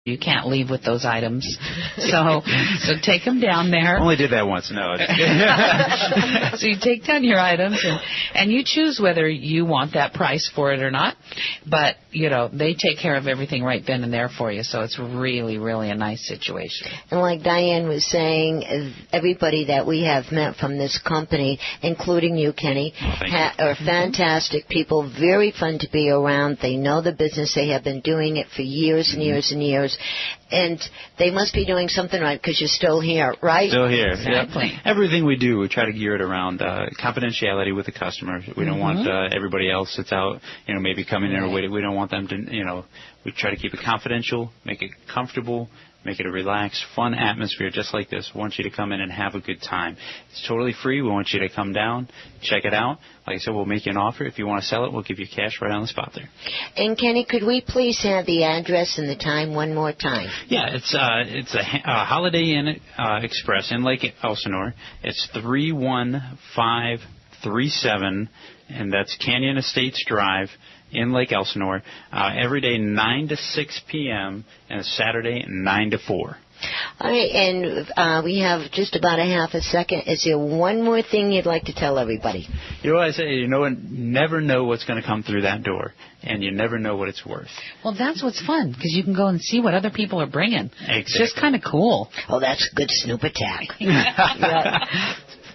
You can't leave with those items. So take them down there. Only did that once. No. So you take down your items and you choose whether you want that price for it or not. But, they take care of everything right then and there for you. So it's really, really a nice situation. And like Diane was saying, everybody that we have met from this company, including you, Kenny, are fantastic people, very fun to be around. They know the business. They have been doing it for years and years and years. And they must be doing something right because you're still here, right? Still here. Exactly. Yep. Everything we do, we try to gear it around confidentiality with the customer. We don't want everybody else that's out, maybe coming in. We don't want them to, we try to keep it confidential, make it comfortable, make it a relaxed, fun atmosphere just like this. We want you to come in and have a good time. It's totally free. We want you to come down, check it out. Like I said, we'll make you an offer. If you want to sell it, we'll give you cash right on the spot there. And, Kenny, could we please have the address and the time one more time? Yeah, it's a Holiday Inn Express in Lake Elsinore. It's 31537, and that's Canyon Estates Drive in Lake Elsinore, every day 9 to 6 p.m. and Saturday 9 to 4. All right, and we have just about a half a second. Is there one more thing you'd like to tell everybody? You know what I say? Never know what's going to come through that door, and you never know what it's worth. Well, that's what's fun, because you can go and see what other people are bringing. Exactly. It's just kind of cool. Oh, that's a good snoop attack. Yeah.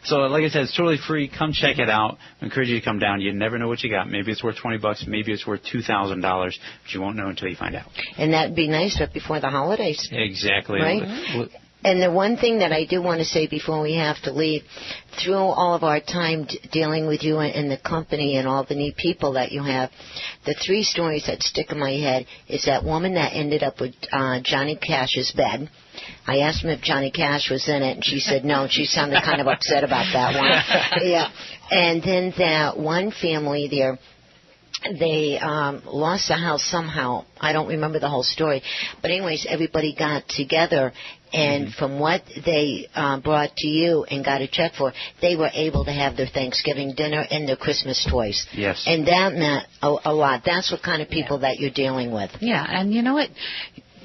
So, like I said, it's totally free. Come check it out. I encourage you to come down. You never know what you got. Maybe it's worth $20. Maybe it's worth $2,000. But you won't know until you find out. And that'd be nice right before the holidays. Exactly. Right? And the one thing that I do want to say before we have to leave, through all of our time dealing with you and the company and all the neat people that you have, the 3 stories that stick in my head is that woman that ended up with Johnny Cash's bed. I asked him if Johnny Cash was in it, and she said no. She sounded kind of upset about that one. Yeah. And then that one family there, they lost the house somehow. I don't remember the whole story. But anyways, everybody got together, and from what they brought to you and got a check for, they were able to have their Thanksgiving dinner and their Christmas toys. Yes. And that meant a lot. That's what kind of people that you're dealing with. Yeah, and you know what?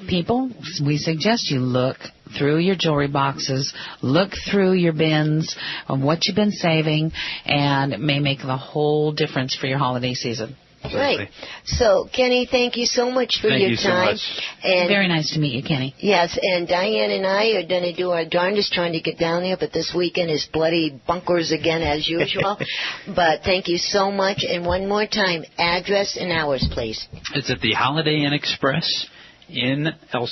People, we suggest you look through your jewelry boxes, look through your bins of what you've been saving, and it may make the whole difference for your holiday season. Right. So, Kenny, thank you so much for your time. So much. And very nice to meet you, Kenny. Yes, and Diane and I are going to do our darndest trying to get down there, but this weekend is bloody bunkers again as usual. But thank you so much. And one more time, address and hours, please. It's at the Holiday Inn Express in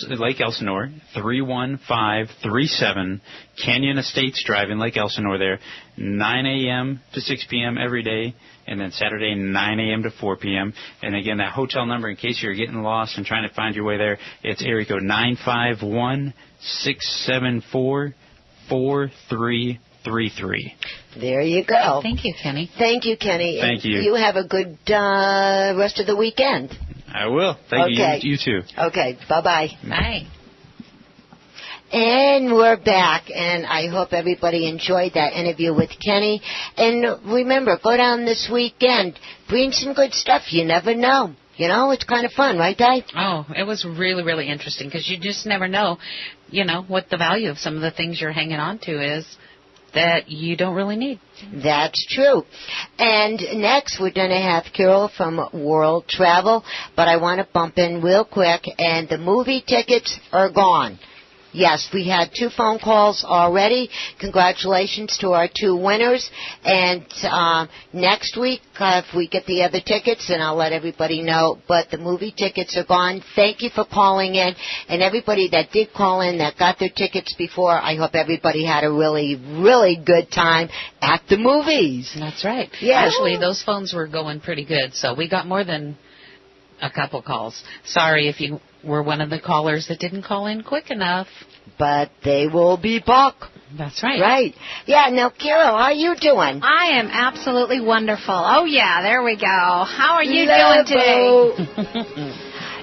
Lake Elsinore, 31537 Canyon Estates Drive in Lake Elsinore there, 9 a.m. to 6 p.m. every day, and then Saturday 9 a.m. to 4 p.m. And again, that hotel number, in case you're getting lost and trying to find your way there, it's area code 951-674-4333. There you go. Thank you, Kenny. Thank you, Kenny. Thank you. You have a good rest of the weekend. I will. Thank you. You too. Okay. Bye-bye. Bye. And we're back, and I hope everybody enjoyed that interview with Kenny. And remember, go down this weekend. Bring some good stuff. You never know. It's kind of fun, right, Di? Oh, it was really, really interesting because you just never know, what the value of some of the things you're hanging on to is that you don't really need. That's true. And next, we're going to have Carol from World Travel, but I want to bump in real quick, and the movie tickets are gone. Yes, we had 2 phone calls already. Congratulations to our 2 winners. And next week, if we get the other tickets, then I'll let everybody know. But the movie tickets are gone. Thank you for calling in. And everybody that did call in that got their tickets before, I hope everybody had a really, really good time at the movies. That's right. Yeah. Actually, those phones were going pretty good, so we got more than a couple calls. Sorry if you were one of the callers that didn't call in quick enough. But they will be back. That's right. Right. Yeah, now, Carol, how are you doing? I am absolutely wonderful. Oh, yeah, there we go. How are you doing today?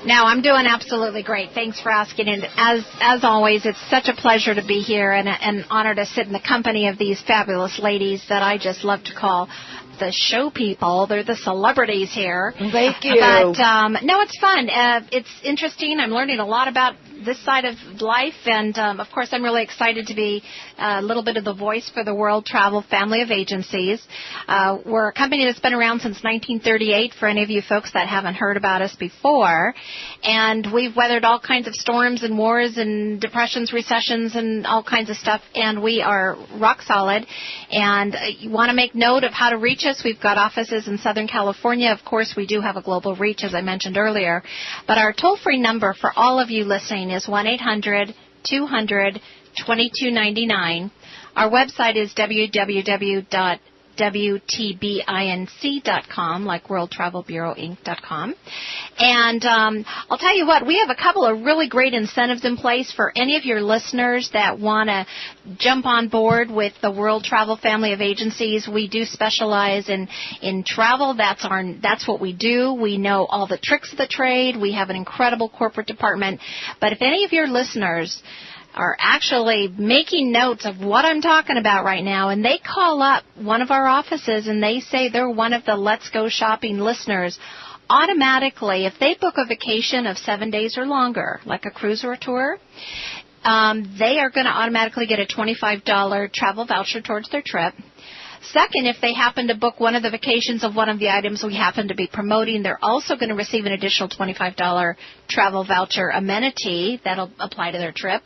No, I'm doing absolutely great. Thanks for asking. And as always, it's such a pleasure to be here and an honor to sit in the company of these fabulous ladies that I just love to call the show people. They're the celebrities here. Thank you. But, no, it's fun. It's interesting. I'm learning a lot about this side of life. And, of course, I'm really excited to be a little bit of the voice for the World Travel Family of Agencies. We're a company that's been around since 1938, for any of you folks that haven't heard about us before. And we've weathered all kinds of storms and wars and depressions, recessions, and all kinds of stuff. And we are rock solid. And you want to make note of how to reach us. We've got offices in Southern California. Of course, we do have a global reach, as I mentioned earlier. But our toll-free number for all of you listening is 1-800-200-2299. Our website is www.wtbinc.com, like World Travel Bureau Inc.com. And I'll tell you what, we have a couple of really great incentives in place for any of your listeners that want to jump on board with the World Travel Family of Agencies. We do specialize in travel. That's what we do. We know all the tricks of the trade. We have an incredible corporate department. But if any of your listeners are actually making notes of what I'm talking about right now, and they call up one of our offices and they say they're one of the Let's Go Shopping listeners, automatically, if they book a vacation of 7 days or longer, like a cruise or a tour, they are going to automatically get a $25 travel voucher towards their trip. Second, if they happen to book one of the vacations of one of the items we happen to be promoting, they're also going to receive an additional $25 travel voucher amenity that'll apply to their trip.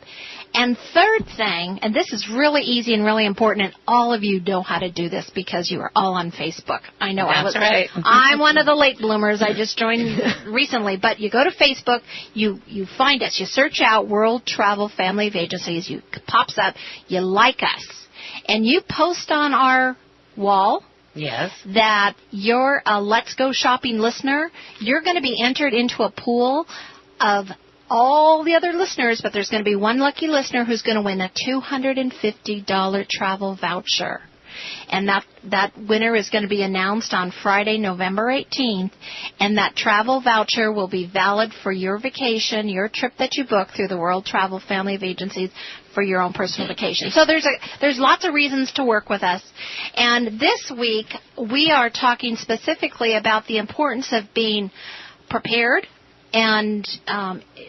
And third thing, and this is really easy and really important, and all of you know how to do this because you are all on Facebook. I know. That's right. I'm one of the late bloomers. I just joined recently. But you go to Facebook, you find us, you search out World Travel Family of Agencies, it pops up, you like us, and you post on our wall Yes. that you're a Let's Go Shopping listener. You're going to be entered into a pool of all the other listeners, but there's going to be one lucky listener who's going to win a $250 travel voucher. And that winner is going to be announced on Friday, November 18th, and that travel voucher will be valid for your vacation, your trip that you book through the World Travel Family of Agencies for your own personal vacation. So there's lots of reasons to work with us. And this week, we are talking specifically about the importance of being prepared and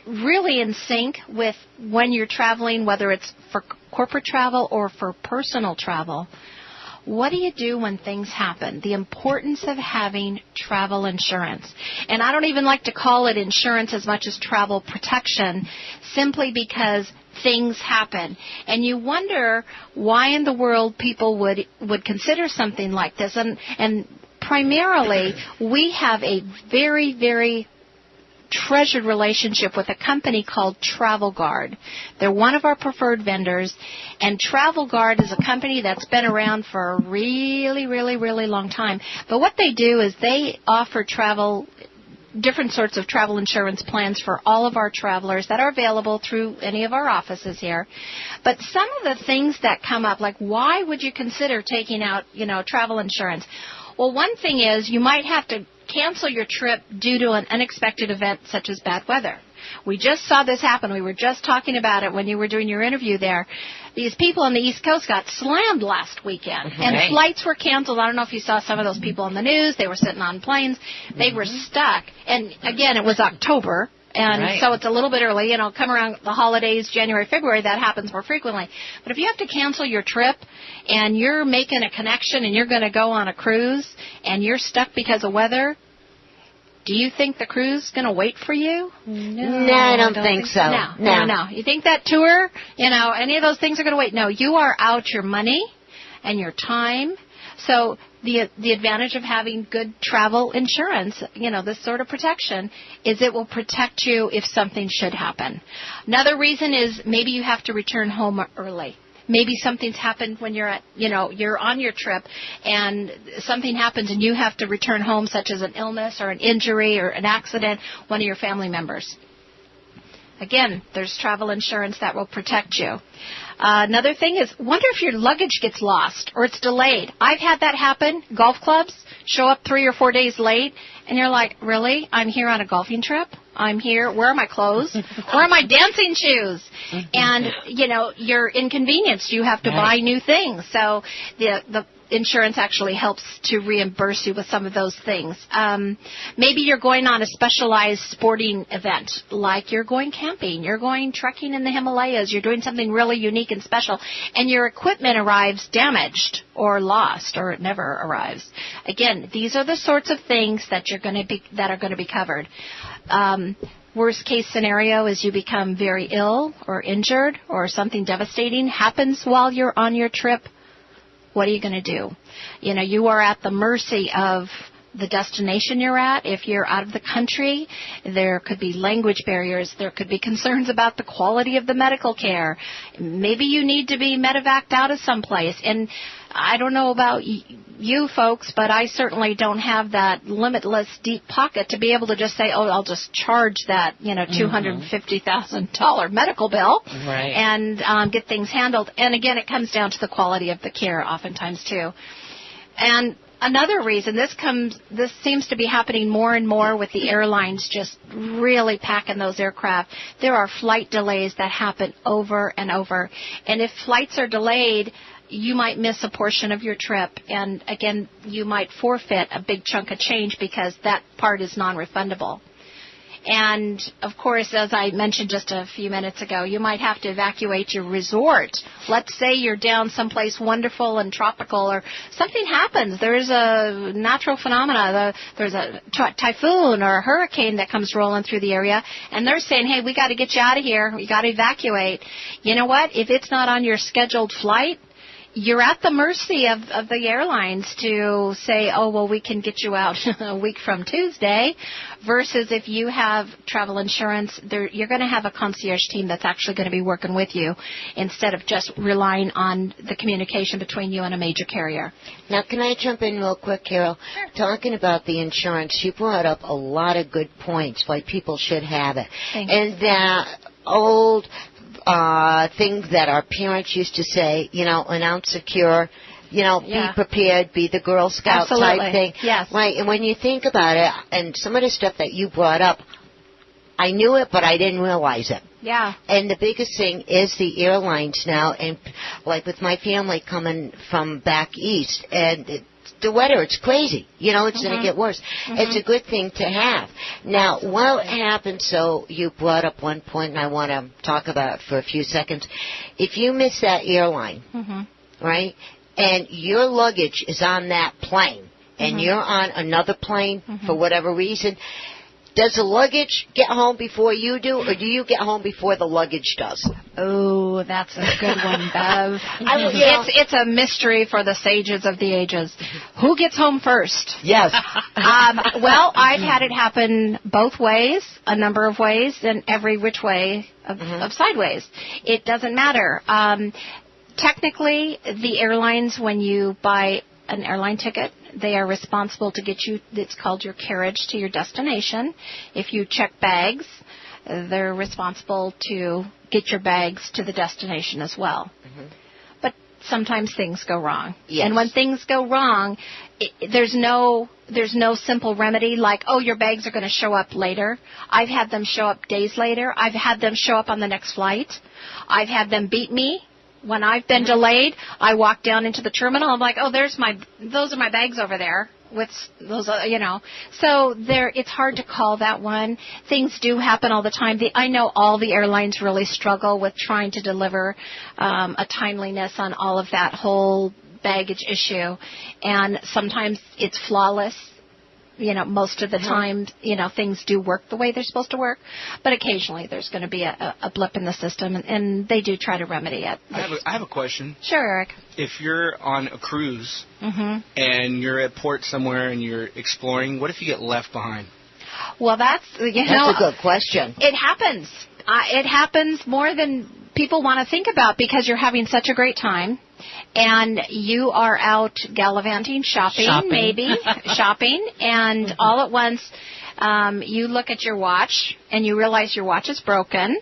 really in sync with when you're traveling, whether it's for corporate travel or for personal travel. What do you do when things happen? The importance of having travel insurance. And I don't even like to call it insurance as much as travel protection, simply because things happen. And you wonder why in the world people would consider something like this. And primarily, we have a very, very treasured relationship with a company called Travel Guard. They're one of our preferred vendors, and Travel Guard is a company that's been around for a really, really, really long time. But what they do is they offer different sorts of travel insurance plans for all of our travelers that are available through any of our offices here. But some of the things that come up, like why would you consider taking out, travel insurance? Well, one thing is you might have to cancel your trip due to an unexpected event such as bad weather. We just saw this happen. We were just talking about it when you were doing your interview there. These people on the East Coast got slammed last weekend, and flights were canceled. I don't know if you saw some of those people on the news. They were sitting on planes. They were stuck. And, again, it was October. And so it's a little bit early, come around the holidays, January, February, that happens more frequently. But if you have to cancel your trip and you're making a connection and you're going to go on a cruise and you're stuck because of weather, do you think the cruise is going to wait for you? No, I don't think so. No. You think that tour, any of those things are going to wait? No, you are out your money and your time. So the advantage of having good travel insurance, this sort of protection, is it will protect you if something should happen. Another reason is maybe you have to return home early. Maybe something's happened when you're you're on your trip and something happens and you have to return home, such as an illness or an injury or an accident, one of your family members. Again, there's travel insurance that will protect you. Another thing is, wonder if your luggage gets lost or it's delayed. I've had that happen. Golf clubs show up 3 or 4 days late, and you're like, really? I'm here on a golfing trip? I'm here. Where are my clothes? Where are my dancing shoes? And, you're inconvenienced. You have to buy new things. So the insurance actually helps to reimburse you with some of those things. Maybe you're going on a specialized sporting event, like you're going camping, you're going trekking in the Himalayas, you're doing something really unique and special, and your equipment arrives damaged or lost, or it never arrives. Again, these are the sorts of things that are going to be covered. Worst case scenario is you become very ill or injured, or something devastating happens while you're on your trip. What are you going to do? You are at the mercy of the destination you're at. If you're out of the country, there could be language barriers. There could be concerns about the quality of the medical care. Maybe you need to be medevaced out of someplace. And I don't know about you folks, but I certainly don't have that limitless deep pocket to be able to just say, oh, I'll just charge that, $250,000 medical bill and get things handled. And again, it comes down to the quality of the care oftentimes too. And another reason, this seems to be happening more and more with the airlines just really packing those aircraft. There are flight delays that happen over and over. And if flights are delayed, you might miss a portion of your trip. And again, you might forfeit a big chunk of change because that part is non-refundable. And, of course, as I mentioned just a few minutes ago, you might have to evacuate your resort. Let's say you're down someplace wonderful and tropical, or something happens. There's a natural phenomena. There's a typhoon or a hurricane that comes rolling through the area, and they're saying, hey, we got to get you out of here. We got to evacuate. You know what? If it's not on your scheduled flight, you're at the mercy of the airlines to say, oh, well, we can get you out a week from Tuesday, versus if you have travel insurance, you're going to have a concierge team that's actually going to be working with you instead of just relying on the communication between you and a major carrier. Now, can I jump in real quick, Carol? Sure. Talking about the insurance, you brought up a lot of good points why people should have it. Thanks. And that old things that our parents used to say, an ounce secure, be prepared, be the Girl Scout type thing. Yes. Right, and when you think about it, and some of the stuff that you brought up, I knew it, but I didn't realize it. Yeah. And the biggest thing is the airlines now, and like with my family coming from back east, and the weather, it's crazy. It's going to get worse. Mm-hmm. It's a good thing to have. Now, what happens, so you brought up one point, and I want to talk about it for a few seconds. If you miss that airline, right, and your luggage is on that plane, and you're on another plane for whatever reason, does the luggage get home before you do, or do you get home before the luggage does? Oh, that's a good one, Bev. It's a mystery for the sages of the ages. Who gets home first? Yes. Well, I've had it happen both ways, a number of ways, and every which way of sideways. It doesn't matter. Technically, the airlines, when you buy an airline ticket, they are responsible to get you, it's called your carriage to your destination. If you check bags, they're responsible to get your bags to the destination as well. But sometimes things go wrong. Yes. And when things go wrong, there's no simple remedy like, oh, your bags are going to show up later. I've had them show up days later. I've had them show up on the next flight. I've had them beat me. When I've been delayed, I walk down into the terminal. I'm like, oh, those are my bags over there. With those, So it's hard to call that one. Things do happen all the time. I know all the airlines really struggle with trying to deliver a timeliness on all of that whole baggage issue, and sometimes it's flawless. Most of the time, things do work the way they're supposed to work, but occasionally there's going to be a blip in the system, and they do try to remedy it. I have a question. Sure, Eric. If you're on a cruise and you're at port somewhere and you're exploring, what if you get left behind? Well, that's a good question. It happens. It happens more than people want to think about because you're having such a great time. And you are out gallivanting, shopping. And all at once you look at your watch and you realize your watch is broken.